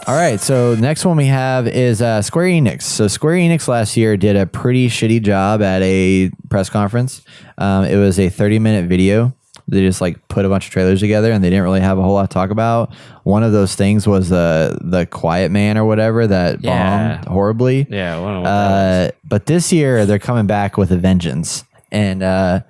All right, so next one we have is Square Enix. So Square Enix last year did a pretty shitty job at a press conference. It was a 30-minute video. They just like put a bunch of trailers together, and they didn't really have a whole lot to talk about. One of those things was the Quiet Man or whatever that bombed horribly. Yeah, I don't know what that was. But this year they're coming back with a vengeance, and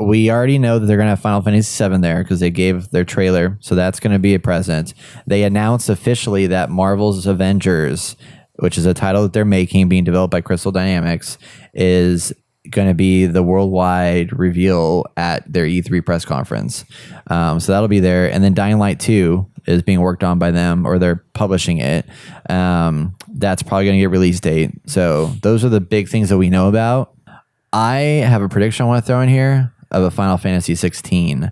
we already know that they're going to have Final Fantasy VII there because they gave their trailer, so that's going to be a present. They announced officially that Marvel's Avengers, which is a title that they're making, being developed by Crystal Dynamics, is going to be the worldwide reveal at their E3 press conference. So that'll be there. And then Dying Light 2 is being worked on by them, or they're publishing it. That's probably going to get release date. So those are the big things that we know about. I have a prediction I want to throw in here of a Final Fantasy 16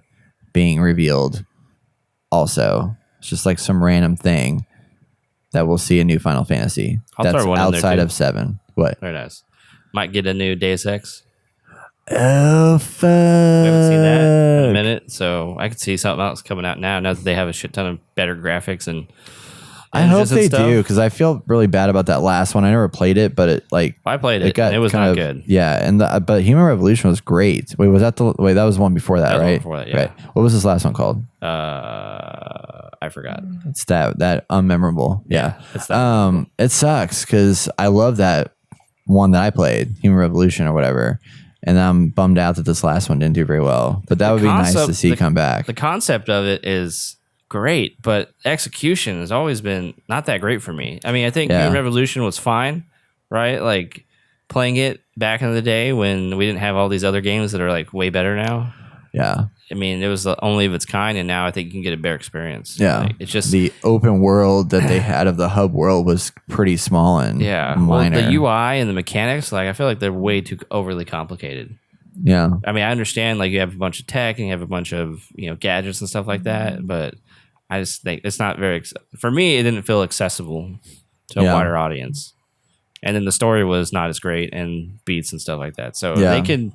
being revealed also. It's just like some random thing that we'll see a new Final Fantasy that's outside of 7. What? Very nice. Might get a new Deus Ex. Oh, fuck. We haven't seen that in a minute, so I could see something else coming out now that they have a shit ton of better graphics and I hope they do, because I feel really bad about that last one. I never played it, but I played it. And it was not good. Yeah, and but Human Revolution was great. Wait, that was the one before that, right? Before that, yeah. Right. What was this last one called? I forgot. It's that unmemorable. Yeah. It's that it sucks because I love that one that I played, Human Revolution or whatever, and I'm bummed out that this last one didn't do very well. But that would be nice to see come back. The concept of it is great, but execution has always been not that great for me. I mean, I think Human Revolution was fine, right? Like playing it back in the day when we didn't have all these other games that are like way better now. Yeah. I mean, it was the only of its kind, and now I think you can get a better experience. Yeah. Like, it's just the open world that they had of the hub world was pretty small and minor. Well, the UI and the mechanics, like I feel like they're way too overly complicated. Yeah. I mean, I understand like you have a bunch of tech and you have a bunch of, gadgets and stuff like that, but I just think it's not very, for me, it didn't feel accessible to a wider audience. And then the story was not as great and beats and stuff like that. So if they could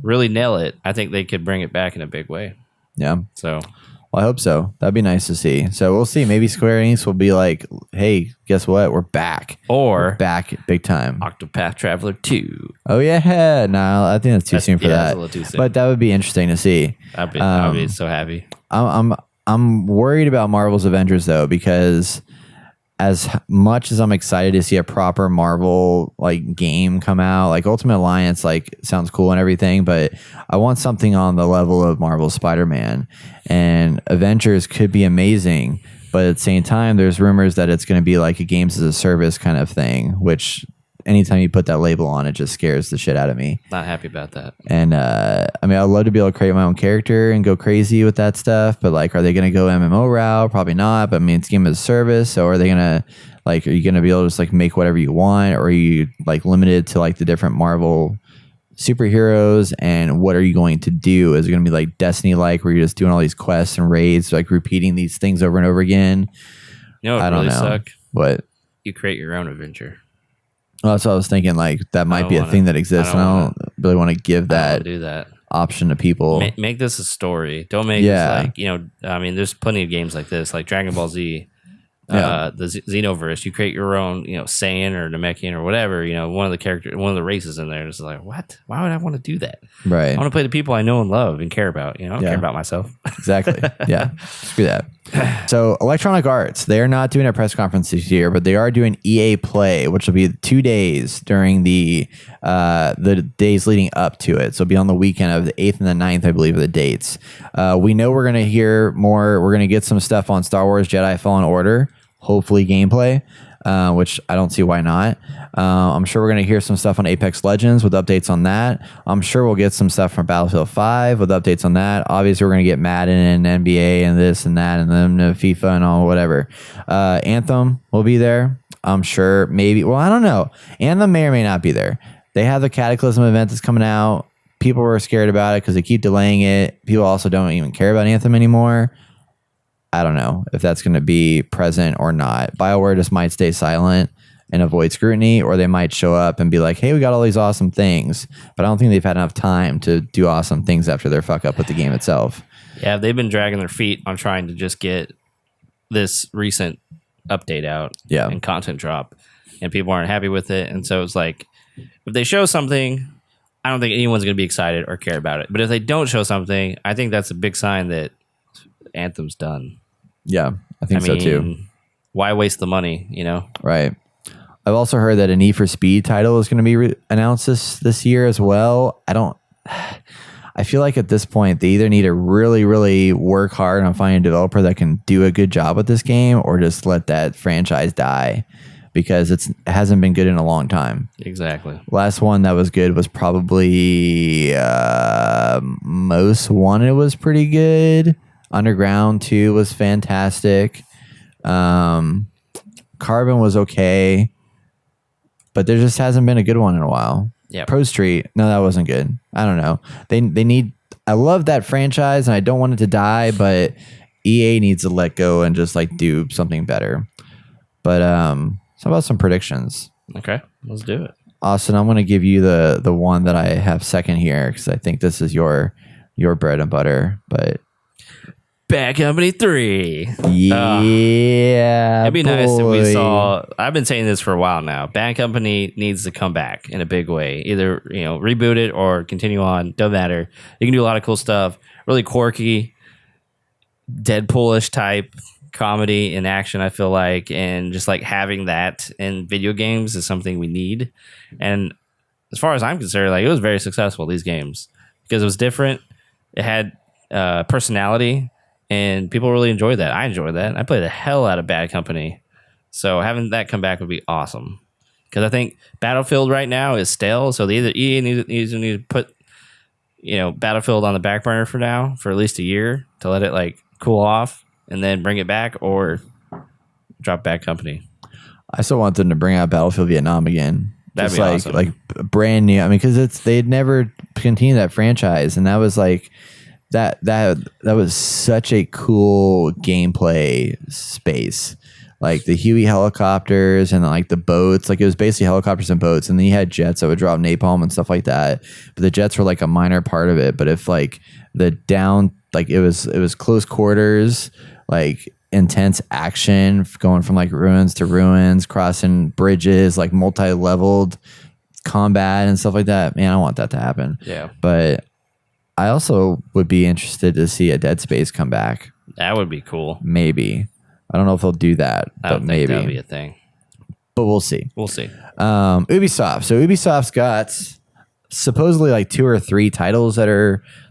really nail it, I think they could bring it back in a big way. Yeah. So, well, I hope so. That'd be nice to see. So we'll see. Maybe Square Enix will be like, hey, guess what? We're back. Or we're back big time. Octopath Traveler 2. Oh, yeah. No, I think that's too soon for that. That's a little too soon. But that would be interesting to see. I'd be so happy. I'm worried about Marvel's Avengers, though, because as much as I'm excited to see a proper Marvel like game come out, like Ultimate Alliance like sounds cool and everything, but I want something on the level of Marvel's Spider-Man, and Avengers could be amazing, but at the same time there's rumors that it's going to be like a games as a service kind of thing, which anytime you put that label on, it just scares the shit out of me. Not happy about that. And I mean, I'd love to be able to create my own character and go crazy with that stuff, but like, are they going to go MMO route? Probably not. But I mean, it's game as a service. So are they going to like, are you going to be able to just like make whatever you want, or are you like limited to like the different Marvel superheroes? And what are you going to do? Is it going to be like Destiny like, where you're just doing all these quests and raids, like repeating these things over and over again? I don't know. Suck? What? You create your own Avenger. Well, that's what I was thinking. Like that might be a thing that exists, and I don't really want to give that option to people. Make this a story. Don't make this like I mean, there's plenty of games like this, like Dragon Ball Z, the Xenoverse. You create your own, Saiyan or Namekian or whatever. One of the races in there. It's like, what? Why would I want to do that? Right. I want to play the people I know and love and care about. I don't care about myself. Exactly. Yeah. Screw that. So Electronic Arts, they are not doing a press conference this year, but they are doing EA Play, which will be 2 days during the days leading up to it. So it'll be on the weekend of the 8th and the 9th, I believe, are the dates. We know we're going to hear more. We're going to get some stuff on Star Wars Jedi Fallen Order, hopefully gameplay, which I don't see why not. I'm sure we're going to hear some stuff on Apex Legends with updates on that. I'm sure we'll get some stuff from Battlefield 5 with updates on that. Obviously, we're going to get Madden and NBA and this and that and then FIFA and all whatever. Anthem will be there. I'm sure. Maybe. Well, I don't know. Anthem may or may not be there. They have the Cataclysm event that's coming out. People were scared about it because they keep delaying it. People also don't even care about Anthem anymore. I don't know if that's going to be present or not. BioWare just might stay silent and avoid scrutiny, or they might show up and be like, hey, we got all these awesome things, but I don't think they've had enough time to do awesome things after their fuck up with the game itself. Yeah, they've been dragging their feet on trying to just get this recent update out Yeah. and content drop, and people aren't happy with it. And so it's like, if they show something, I don't think anyone's going to be excited or care about it. But if they don't show something, I think that's a big sign that Anthem's done. Yeah, I think so too. Why waste the money, Right. I've also heard that a Need for Speed title is going to be announced this year as well. I feel like at this point, they either need to really, really work hard on finding a developer that can do a good job with this game, or just let that franchise die, because it hasn't been good in a long time. Exactly. Last one that was good was probably Most Wanted was pretty good. Underground 2 was fantastic. Carbon was okay, but there just hasn't been a good one in a while. Yeah. Pro Street, no, that wasn't good. I don't know. They need. I love that franchise, and I don't want it to die, but EA needs to let go and just like do something better. But how about some predictions? Okay, let's do it. Austin, I'm going to give you the one that I have second here, because I think this is your bread and butter. But Bad Company 3. Yeah, it'd be nice if we saw. I've been saying this for a while now. Bad Company needs to come back in a big way. Either reboot it or continue on. Doesn't matter. You can do a lot of cool stuff. Really quirky, Deadpoolish type comedy and action, I feel like, and just like having that in video games is something we need. And as far as I'm concerned, like, it was very successful, these games, because it was different. It had personality, and people really enjoyed that. I enjoyed that. I played the hell out of Bad Company, so having that come back would be awesome, because I think Battlefield right now is stale. So they either EA needs to put Battlefield on the back burner for now, for at least a year, to let it like cool off, and then bring it back, or drop Bad Company. I still want them to bring out Battlefield Vietnam again. That'd just be like awesome. like brand new. I mean, because they'd never continued that franchise, and that was like that was such a cool gameplay space. Like the Huey helicopters and like the boats, like it was basically helicopters and boats, and then you had jets that would drop napalm and stuff like that. But the jets were like a minor part of it. But if like the down, like it was close quarters, like intense action going from like ruins to ruins, crossing bridges, like multi-leveled combat and stuff like that. Man, I want that to happen. Yeah. But I also would be interested to see a Dead Space come back. That would be cool. Maybe. I don't know if they'll do that, I but don't think maybe. that'll be a thing. But we'll see. We'll see. Ubisoft. So Ubisoft's got supposedly like 2 or 3 titles that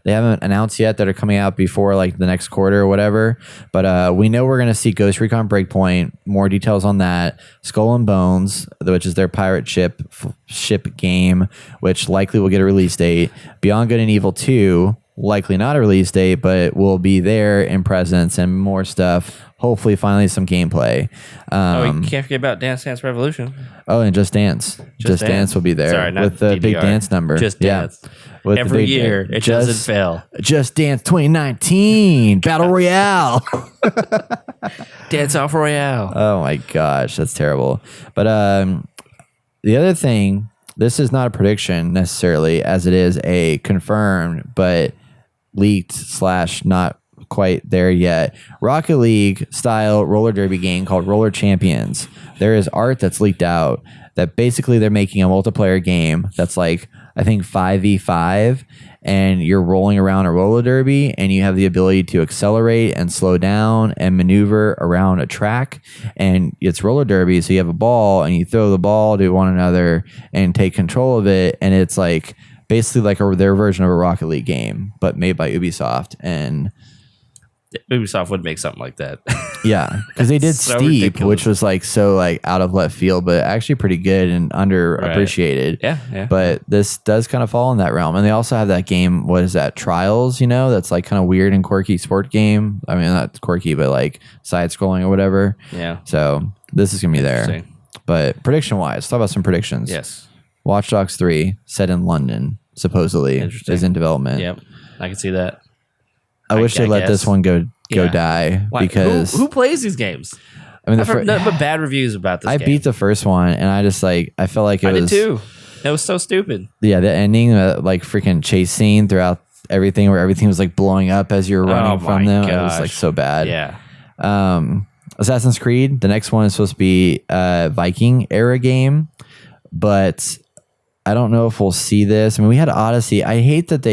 they haven't announced yet that are coming out before like the next quarter or whatever. But we know we're going to see Ghost Recon Breakpoint. More details on that. Skull and Bones, which is their pirate ship game, which likely will get a release date. Beyond Good and Evil 2, likely not a release date, but will be there in presence, and more stuff. Hopefully, finally some gameplay. We can't forget about Dance Dance Revolution. Oh, and Just Dance. Just Dance will be there. Sorry, not with the DDR. big dance number. Just Dance. With Every year, it doesn't fail. Just Dance 2019 Battle Royale. Dance Off Royale. Oh my gosh, that's terrible. But the other thing, this is not a prediction necessarily, as it is a confirmed but leaked / not quite there yet, Rocket League style roller derby game called Roller Champions. There is art that's leaked out that basically they're making a multiplayer game that's like, I think 5v5, and you're rolling around a roller derby, and you have the ability to accelerate and slow down and maneuver around a track. And it's roller derby, so you have a ball and you throw the ball to one another and take control of it, and it's like basically like their version of a Rocket League game, but made by Ubisoft. And Ubisoft would make something like that. yeah, because they did So Steep, ridiculous. which was like so like out of left field, but actually pretty good and underappreciated. Yeah. But this does kind of fall in that realm. And they also have that game, what is that, Trials, that's like kind of weird and quirky sport game. I mean, not quirky, but like side scrolling or whatever. Yeah. So this is going to be there. Interesting. But prediction wise, talk about some predictions. Yes. Watch Dogs 3, set in London, supposedly, Interesting. is in development. Yep. I can see that. I wish they let guess. this one go Yeah. die. Why? Because who plays these games? I mean, I've heard nothing but bad reviews about this I game. beat the first one, and I just like, I felt like it I was did too. That was so stupid. Yeah, the ending, like freaking chase scene throughout everything, where everything was like blowing up as you were running from them. It was like so bad. Yeah. Assassin's Creed. The next one is supposed to be a Viking era game, but I don't know if we'll see this. I mean, we had Odyssey. I hate that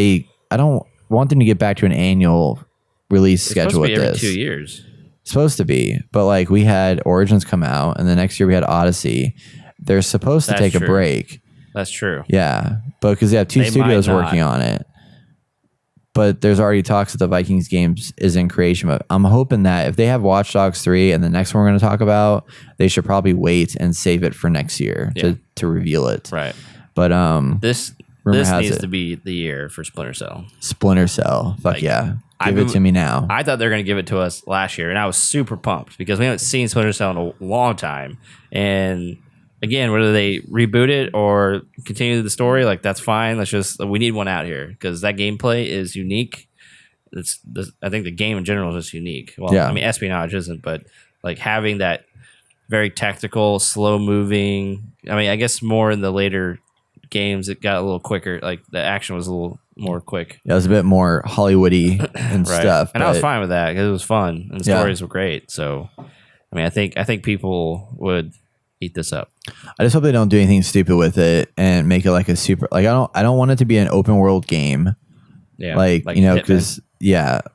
I don't want them to get back to an annual release schedule with every this. 2 years. Supposed to be, but like we had Origins come out, and the next year we had Odyssey. They're supposed to take a break. That's true. Yeah, but because they have two studios working on it. But there's already talks that the Vikings games is in creation. But I'm hoping that if they have Watch Dogs 3 and the next one we're going to talk about, they should probably wait and save it for next year to reveal it. Right. But this needs to be the year for Splinter Cell. Splinter Cell. Fuck yeah. Give it to me now. I thought they were going to give it to us last year, and I was super pumped because we haven't seen Splinter Cell in a long time. And again, whether they reboot it or continue the story, like that's fine. We need one out here because that gameplay is unique. I think the game in general is just unique. Well, I mean, espionage isn't, but like having that very tactical, slow moving. I mean, I guess more in the later games, it got a little quicker. Like the action was a little more quick. Yeah, it was a bit more Hollywoody and stuff. And I was fine with that because it was fun and the stories were great. So, I mean, I think people would eat this up. I just hope they don't do anything stupid with it and make it like a super. Like I don't want it to be an open world game. Yeah, like you know, because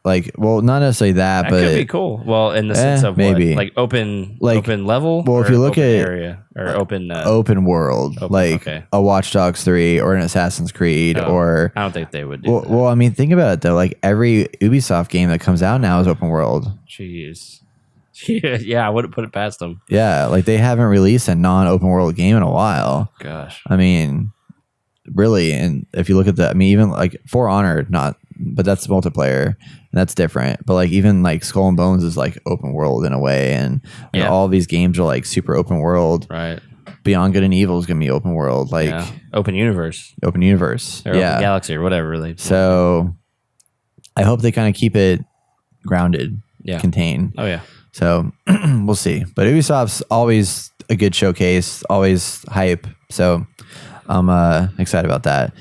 like well, not necessarily that, but could be cool. Well, in the sense of maybe like open level. Well, if you look at area or open world, a Watch Dogs 3 or an Assassin's Creed, or I don't think they would do that. Well, I mean, think about it though. Like every Ubisoft game that comes out now is open world. Jeez. Yeah, I wouldn't put it past them. Yeah, like they haven't released a non-open world game in a while. Gosh. I mean, really, and if you look at that, I mean, even like For Honor, but that's multiplayer, and that's different. But like even like Skull and Bones is like open world in a way, and all these games are like super open world. Right. Beyond Good and Evil is gonna be open world, like open universe, or open galaxy or whatever. Really. So I hope they kind of keep it grounded, contained. Oh yeah. So we'll see. But Ubisoft's always a good showcase, always hype. So I'm excited about that.